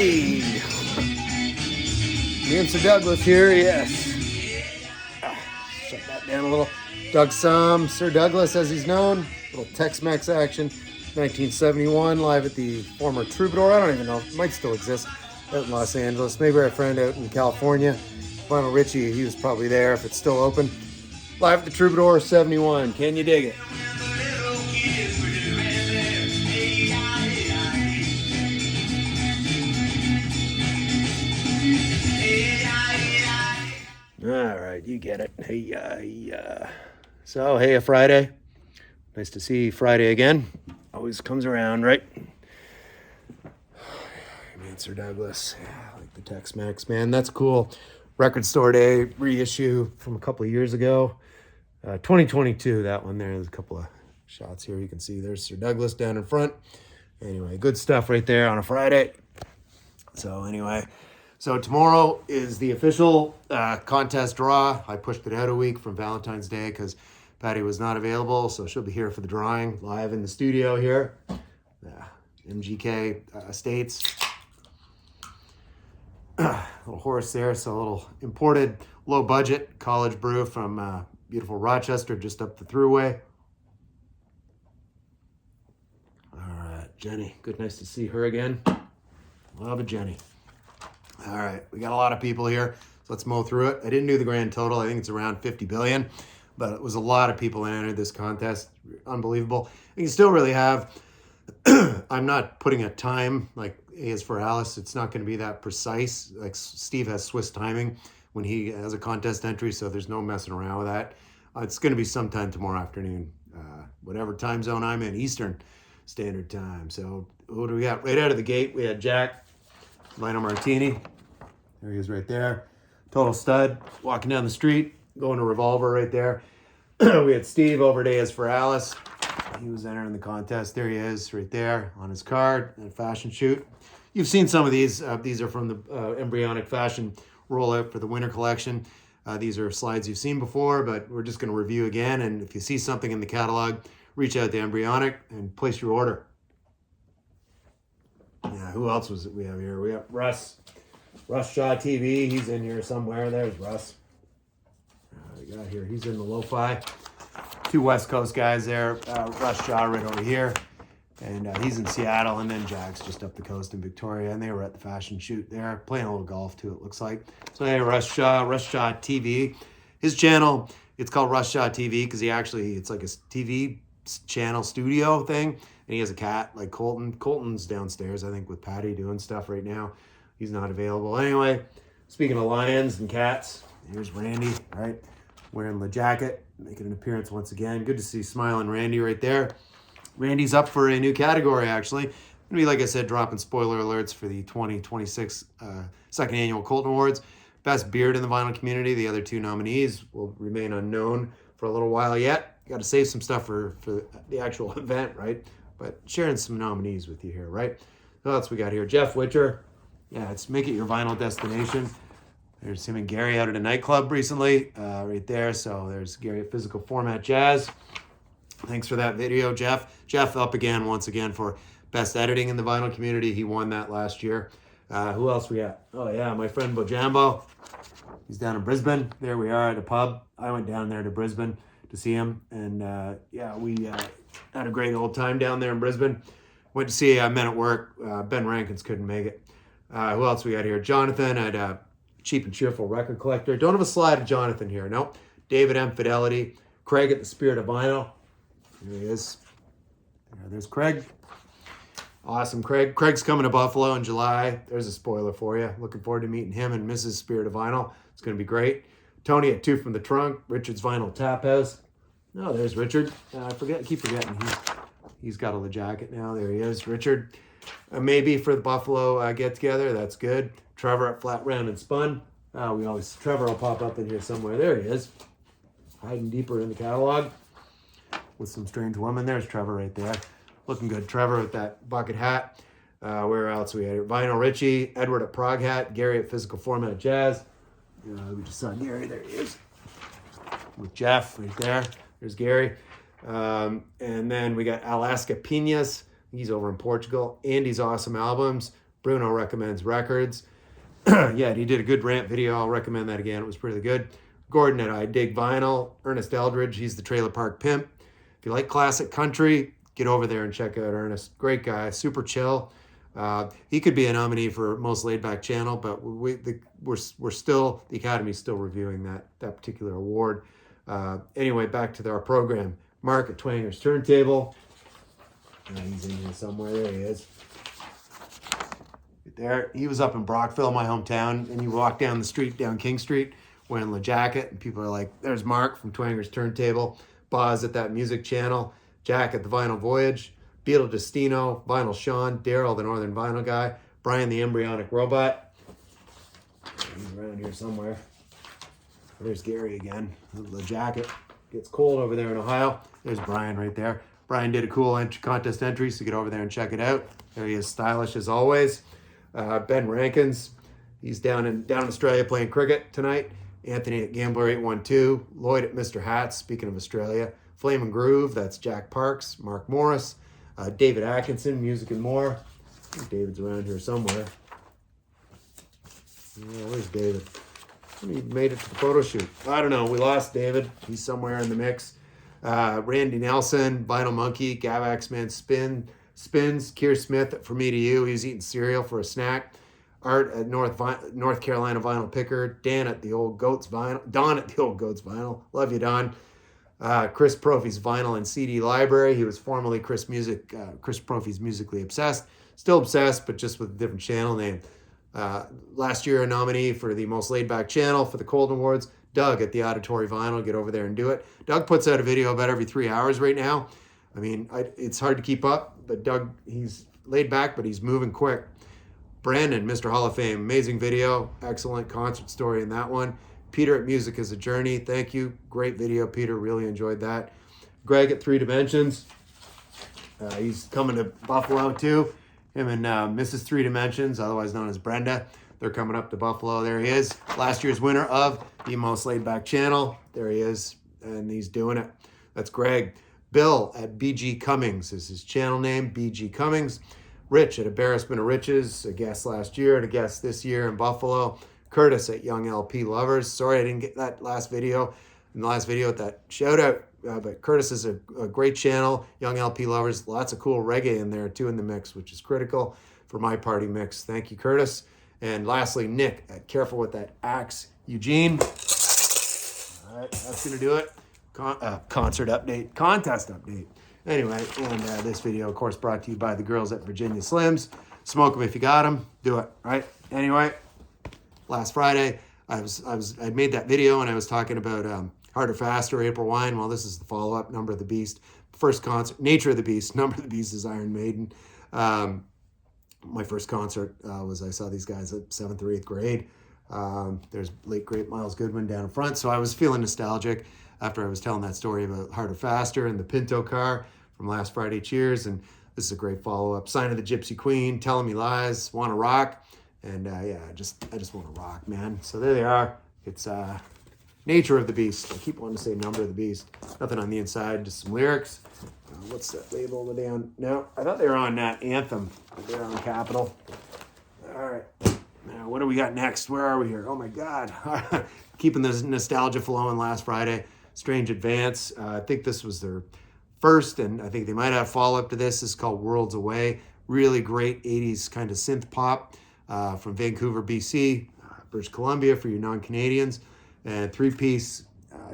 Hey, me and Sir Douglas here, yes. Shut that down a little. Doug Sam, Sir Douglas as he's known. Little Tex-Mex action. 1971, live at the former Troubadour. I don't even know, it might still exist out in Los Angeles. Maybe our friend out in California, Lionel Richie, he was probably there if it's still open. Live at the Troubadour 71. Can you dig it? All right, you get it. Hey, So, hey, a Friday. Nice to see Friday again. Always comes around, right? Man, Sir Douglas. Yeah, I like the Tex-Mex, man. That's cool. Record Store Day reissue from a couple of years ago. 2022, that one there. There's a couple of shots here. You can see there's Sir Douglas down in front. Anyway, good stuff right there on a Friday. So anyway, so tomorrow is the official contest draw. I pushed it out a week from Valentine's Day because Patty was not available, so she'll be here for the drawing live in the studio here. MGK Estates. Little horse there, so a little imported, low budget college brew from beautiful Rochester, just up the thruway. All right, Jenny, good, nice to see her again. Love it, Jenny. All right, we got a lot of people here, so let's mow through it. I didn't do the grand total. I think it's around 50 billion, but it was a lot of people that entered this contest. Unbelievable. You can still really have, I'm not putting a time like as for Alice. It's not going to be that precise. Like Steve has Swiss timing when he has a contest entry, so there's no messing around with that. It's going to be sometime tomorrow afternoon, whatever time zone I'm in, Eastern Standard Time. So who do we got? Right out of the gate, we had Jack Lionel Martini. There he is right there. Total stud. Walking down the street, going to Revolver right there. We had Steve over at AS for Alice. He was entering the contest. There he is right there on his card and a fashion shoot. You've seen some of these. These are from the embryonic fashion rollout for the winter collection. These are slides you've seen before, but we're just going to review again. And if you see something in the catalog, reach out to Embryonic and place your order. Yeah, who else was it we have here? We have Russ Shaw TV. He's in here somewhere. There's Russ. We got here. He's in the lo-fi. Two West Coast guys there. Russ Shaw right over here. And he's in Seattle. And then Jack's just up the coast in Victoria. And they were at the fashion shoot there. Playing a little golf too, it looks like. So hey, Russ Shaw TV. His channel, it's called Russ Shaw TV because it's like a TV channel studio thing. And he has a cat like Colton. Colton's downstairs, I think, with Patty doing stuff right now. He's not available. Anyway, speaking of lions and cats, here's Randy, right? Wearing the jacket, making an appearance once again. Good to see smiling Randy right there. Randy's up for a new category, actually. Gonna be, like I said, dropping spoiler alerts for the 2026 second annual Colton Awards. Best beard in the vinyl community. The other two nominees will remain unknown for a little while yet. Got to save some stuff for the actual event, right? But sharing some nominees with you here, right? What else we got here? Jeff Witcher. Yeah, it's Make It Your Vinyl Destination. There's him and Gary out at a nightclub recently, right there. So there's Gary at Physical Format Jazz. Thanks for that video, Jeff. Jeff up again, once again, for best editing in the vinyl community. He won that last year. Who else we got? Oh, yeah, my friend Bojambo. He's down in Brisbane. There we are at a pub. I went down there to Brisbane to see him. And, we had a great old time down there in Brisbane. Went to see Men at Work. Ben Rankins couldn't make it. Who else we got here? Jonathan at Cheap and Cheerful Record Collector. Don't have a slide of Jonathan here. Nope. David M. Fidelity. Craig at the Spirit of Vinyl. There he is. There's Craig. Awesome, Craig. Craig's coming to Buffalo in July. There's a spoiler for you. Looking forward to meeting him and Mrs. Spirit of Vinyl. It's going to be great. Tony at Two from the Trunk. Richard's Vinyl Tap House. Oh, there's Richard. I keep forgetting. He's got a jacket now. There he is. Richard. Maybe for the Buffalo get-together. That's good. Trevor at Flat Round and Spun. Trevor will pop up in here somewhere. There he is. Hiding deeper in the catalog with some strange woman. There's Trevor right there. Looking good. Trevor with that bucket hat. Where else we had it? Vinyl Richie. Edward at Prague Hat. Gary at Physical Format Jazz. We just saw Gary. There he is. With Jeff right there. There's Gary. And then we got Alaska Pinas. He's over in Portugal. Andy's Awesome Albums. Bruno recommends records. Yeah, he did a good rant video. I'll recommend that again. It was pretty good. Gordon at I Dig Vinyl. Ernest Eldridge, he's the Trailer Park Pimp. If you like classic country, get over there and check out Ernest. Great guy, super chill. He could be a nominee for most laid back channel, but we're still, the Academy's still reviewing that particular award. Anyway, back to our program. Mark at Twanger's Turntable. He's in here somewhere. There he is. Right there. He was up in Brockville, my hometown, and you walk down the street, down King Street, wearing the jacket, and people are like, there's Mark from Twanger's Turntable, Boz at That Music Channel, Jack at the Vinyl Voyage, Beetle Destino, Vinyl Sean, Daryl, the Northern Vinyl Guy, Brian the Embryonic Robot. He's around here somewhere. There's Gary again. The jacket. Gets cold over there in Ohio. There's Brian right there. Brian did a cool contest entry, so get over there and check it out. There he is, stylish as always. Ben Rankins, he's down in Australia playing cricket tonight. Anthony at Gambler 812. Lloyd at Mr. Hats, speaking of Australia. Flame and Groove, that's Jack Parks. Mark Morris. David Atkinson, Music and More. I think David's around here somewhere. Yeah, where's David? He made it to the photo shoot. I don't know. We lost David. He's somewhere in the mix. Randy Nelson, Vinyl Monkey, Gavax Man Spins, Keir Smith at For Me to You. He was eating cereal for a snack. Art at North Carolina Vinyl Picker. Dan at the Old Goats Vinyl. Don at the Old Goats Vinyl. Love you, Don. Chris Profi's Vinyl and CD Library. He was formerly Chris Profi's Musically Obsessed. Still obsessed, but just with a different channel name. Last year, a nominee for the most laid-back channel for the Colton Awards. Doug at the Auditory Vinyl. Get over there and do it. Doug puts out a video about every 3 hours right now. I mean, it's hard to keep up, but Doug, he's laid back, but he's moving quick. Brandon, Mr. Hall of Fame. Amazing video. Excellent concert story in that one. Peter at Music is a Journey. Thank you. Great video, Peter. Really enjoyed that. Greg at 3 Dimensions. He's coming to Buffalo, too. Him and Mrs. 3 Dimensions, otherwise known as Brenda. They're coming up to Buffalo. There he is. Last year's winner of the most laid back channel. There he is. And he's doing it. That's Greg. Bill at BG Cummings is his channel name. BG Cummings. Rich at Embarrassment of Riches. A guest last year and a guest this year in Buffalo. Curtis at Young LP Lovers. Sorry I didn't get that last video. In the last video with that shout out. But Curtis is a great channel. Young LP Lovers. Lots of cool reggae in there too in the mix, which is critical for my party mix. Thank you, Curtis. And lastly, Nick at Careful With That Axe. Eugene. All right, that's going to do it. Concert update. Contest update. Anyway, and this video, of course, brought to you by the girls at Virginia Slims. Smoke them if you got them. Do it, right? Anyway, last Friday, I'd made that video and I was talking about Harder, Faster, April Wine. Well, this is the follow-up, Number of the Beast. First concert, Nature of the Beast. Number of the Beast is Iron Maiden. My first concert was, I saw these guys at 7th or 8th grade. There's late great Miles Goodwin down in front. So I was feeling nostalgic after I was telling that story about Harder, Faster and the Pinto car from last Friday Cheers. And this is a great follow-up. Sign of the Gypsy Queen, Telling Me Lies, Wanna Rock. And yeah, I just want to rock, man. So there they are. It's Nature of the Beast. I keep wanting to say Number of the Beast. Nothing on the inside, just some lyrics. What's that label? Are they on? No, I thought they were on Anthem. But they're on Capitol. All right. Now, what do we got next? Where are we here? Oh, my God. Keeping this nostalgia flowing last Friday. Strange Advance. I think this was their first, and I think they might have follow-up to this. This is called Worlds Away. Really great 80s kind of synth pop from Vancouver, BC. British Columbia for your non-Canadians. And three-piece,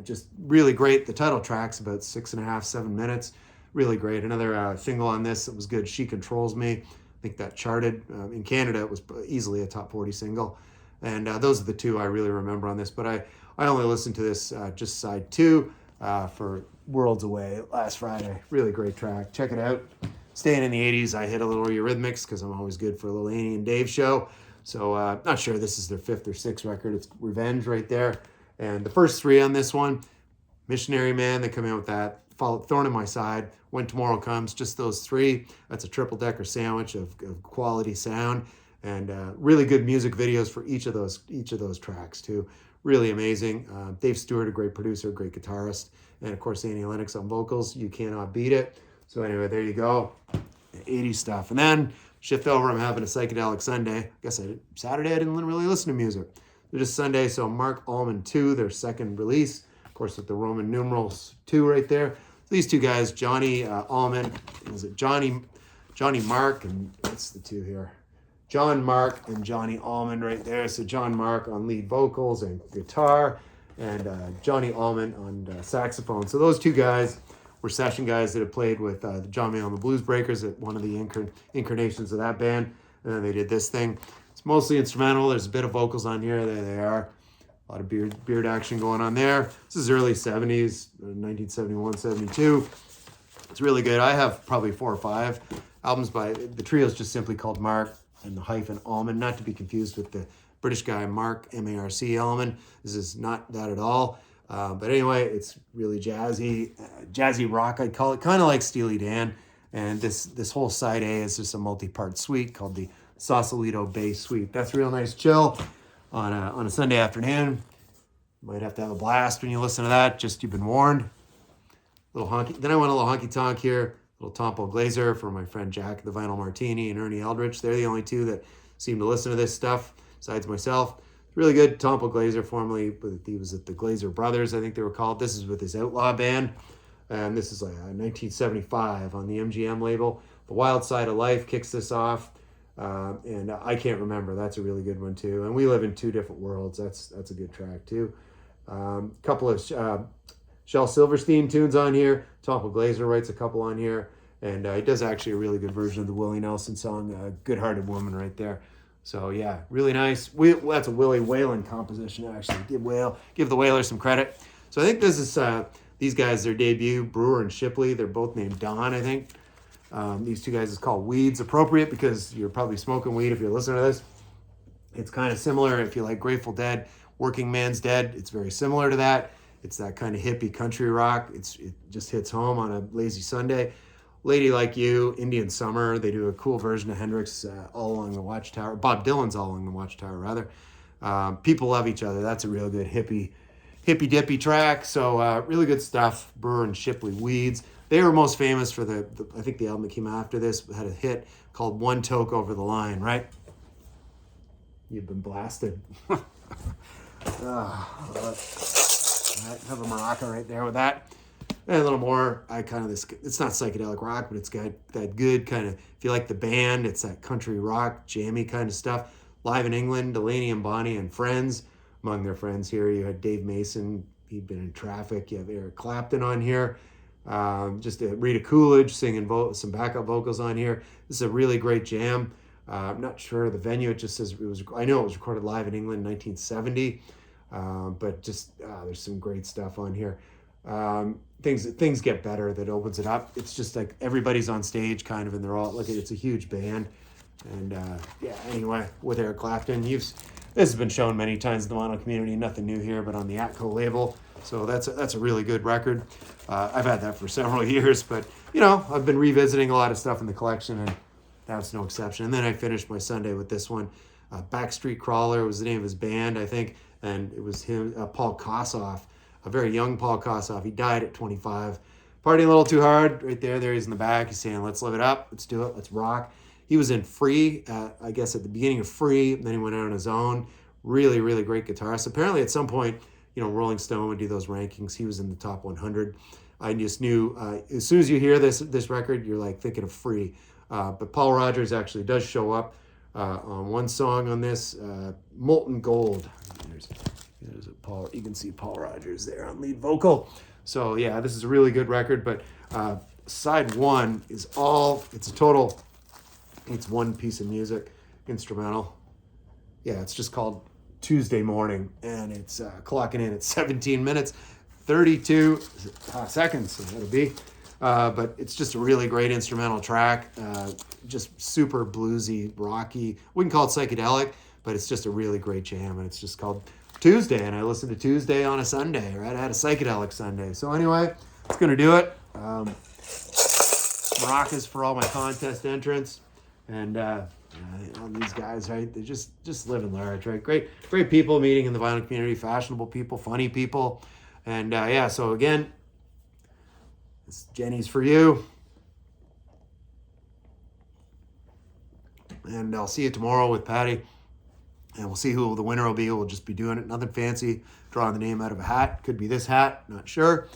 just really great. The title track's about 6.5, 7 minutes. Really great. Another single on this that was good, She Controls Me. I think that charted. In Canada, it was easily a top 40 single. And those are the two I really remember on this. But I only listened to this just side 2 for Worlds Away last Friday. Really great track. Check it out. Staying in the 80s, I hit a little Eurythmics because I'm always good for a little Annie and Dave show. So not sure this is their 5th or 6th record. It's Revenge right there. And the first 3 on this one, Missionary Man, they come in with that. Followed Thorn in My Side, When Tomorrow Comes, just those 3. That's a triple-decker sandwich of quality sound. And really good music videos for each of those tracks too. Really amazing. Dave Stewart, a great producer, great guitarist, and of course Annie Lennox on vocals. You cannot beat it. So anyway, there you go, 80s stuff. And then shift over. I'm having a psychedelic Sunday. I guess Saturday I didn't really listen to music. They're just Sunday. So Mark Allman 2, their second release, of course, with the Roman numerals 2 right there. So these two guys, Johnny Allman, is it Johnny Mark, and what's the two here? John Mark and Johnny Allman right there. So John Mark on lead vocals and guitar, and Johnny Allman on saxophone. So those two guys were session guys that have played with John Mayall and the Blues Breakers at one of the incarnations of that band. And then they did this thing. It's mostly instrumental. There's a bit of vocals on here. There they are. A lot of beard action going on there. This is early 70s, 1971, 72. It's really good. I have probably 4 or 5 albums by the trio is just simply called Mark and the hyphen Allman, not to be confused with the British guy Mark, M-A-R-C, Allman. This is not that at all. But anyway, it's really jazzy rock, I'd call it, kind of like Steely Dan. And this whole side A is just a multi-part suite called the Sausalito Bass Suite. That's real nice chill on a Sunday afternoon. Might have to have a blast when you listen to that. Just you've been warned. Little honky. Then I went a little honky tonk here. Little Tompo Glazer for my friend Jack the Vinyl Martini and Ernie Eldritch. They're the only two that seem to listen to this stuff besides myself. Really good. Tompo Glazer, formerly, he was at the Glazer Brothers, I think they were called. This is with his Outlaw band. And this is like 1975 on the MGM label. The Wild Side of Life kicks this off. And I Can't Remember. That's a really good one too. And We Live in Two Different Worlds. That's a good track too. Couple of Shel Silverstein tunes on here. Tompo Glazer writes a couple on here. And he does actually a really good version of the Willie Nelson song, Good Hearted Woman, right there. So yeah, really nice. That's a Willie Whalen composition, actually. Give the Whalers some credit. So I think this is these guys, their debut, Brewer and Shipley. They're both named Don, I think. These two guys is called Weeds, appropriate because you're probably smoking weed if you're listening to this. It's kind of similar if you like Grateful Dead, Working Man's Dead. It's very similar to that. It's that kind of hippie country rock. It just hits home on a lazy Sunday. Lady Like You, Indian Summer. They do a cool version of Hendrix, All Along the Watchtower. Bob Dylan's All Along the Watchtower, rather. People Love Each Other. That's a real good hippie dippy track. So really good stuff. Brewer and Shipley, Weeds. They were most famous for I think the album that came after this had a hit called One Toke Over the Line, right? You've been blasted. Have a maraca right there with that. And a little more, it's not psychedelic rock, but it's got that good kind of, if you like the band, it's that country rock, jammy kind of stuff. Live in England, Delaney and Bonnie and Friends. Among their friends here, you had Dave Mason, he'd been in Traffic. You have Eric Clapton on here. Just Rita Coolidge singing some backup vocals on here. This is a really great jam. I'm not sure the venue, it just says I know it was recorded live in England in 1970. But just there's some great stuff on here. Things get better that opens it up. It's just like everybody's on stage kind of, and they're all it's a huge band. And anyway, with Eric Clapton, this has been shown many times in the mono community. Nothing new here, but on the Atco label. So that's a really good record. I've had that for several years, but I've been revisiting a lot of stuff in the collection, and that's no exception. And then I finished my Sunday with this one. Backstreet Crawler was the name of his band, I think, and it was him, Paul Kossoff, a very young Paul Kossoff. He died at 25, partying a little too hard. Right there he's in the back. He's saying, "Let's live it up. Let's do it. Let's rock." He was in Free, I guess at the beginning of Free, and then he went out on his own. Really, really great guitarist. Apparently, at some point, Rolling Stone would do those rankings. He was in the top 100. I just knew as soon as you hear this record, you're like thinking of Free. But Paul Rogers actually does show up on one song on this, Molten Gold. There's Paul. You can see Paul Rogers there on lead vocal. So yeah, this is a really good record. But side one is it's one piece of music, instrumental. Yeah, it's just called Tuesday Morning, and it's clocking in at 17 minutes, 32 seconds, so that'll be. But it's just a really great instrumental track, just super bluesy, rocky. Wouldn't call it psychedelic, but it's just a really great jam, and it's just called Tuesday, and I listened to Tuesday on a Sunday, right? I had a psychedelic Sunday. So anyway, it's going to do it. Maracas for all my contest entrants, and these guys, right? They're just living large, right? Great people meeting in the vinyl community, fashionable people, funny people, and so again, it's Jenny's for you. And I'll see you tomorrow with Patty. And we'll see who the winner will be. We'll just be doing it. Nothing fancy. Drawing the name out of a hat. Could be this hat. Not sure.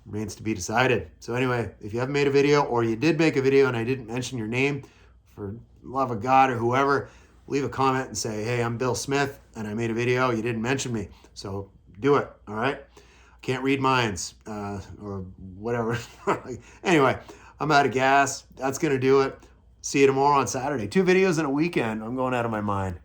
Remains to be decided. So anyway, if you haven't made a video, or you did make a video and I didn't mention your name, for love of God or whoever, leave a comment and say, hey, I'm Bill Smith and I made a video. You didn't mention me. So do it. All right. Can't read minds or whatever. Anyway, I'm out of gas. That's going to do it. See you tomorrow on Saturday. 2 videos in a weekend. I'm going out of my mind.